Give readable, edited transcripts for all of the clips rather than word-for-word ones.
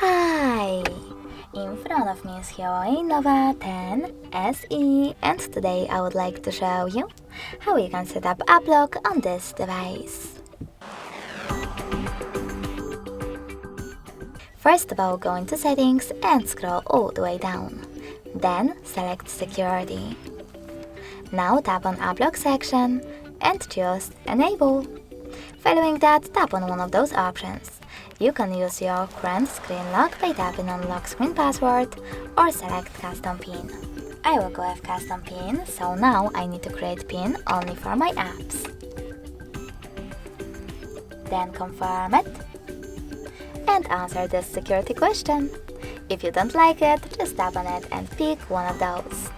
Hi! In front of me is HUAWEI Nova 10 SE, and today I would like to show you how you can set up app lock on this device. First of all, go into Settings and scroll all the way down. Then select Security. Now tap on App Lock section and choose Enable. Following that, tap on one of those options. You can use your current screen lock by tapping on Lock Screen Password or select Custom PIN. I will go with Custom PIN, so now I need to create PIN only for my apps. Then confirm it and answer this security question. If you don't like it, just tap on it and pick one of those.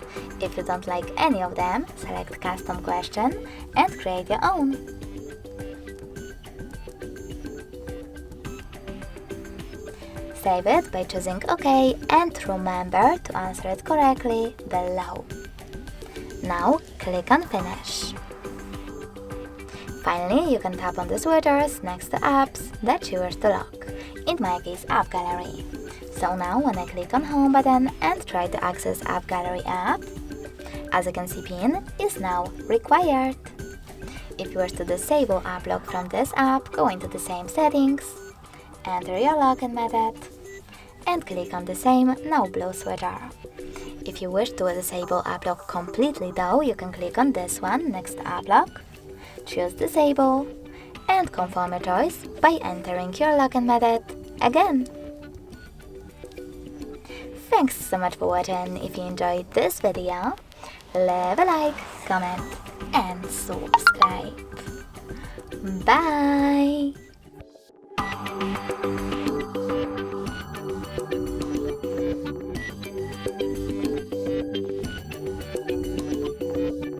If you don't like any of them, select Custom Question and create your own. Save it by choosing OK and remember to answer it correctly below. Now click on Finish. Finally, you can tap on the switchers next to apps that you wish to lock, in my case App Gallery. So now when I click on Home button and try to access App Gallery app, as you can see, PIN is now required. If you wish to disable app lock from this app, go into the same settings, enter your login method, and click on the same now blue switcher. If you wish to disable app lock completely though, you can click on this one next to app lock, choose disable, and confirm your choice by entering your login method again. Thanks so much for watching. If you enjoyed this video, leave a like, comment, and subscribe. Bye!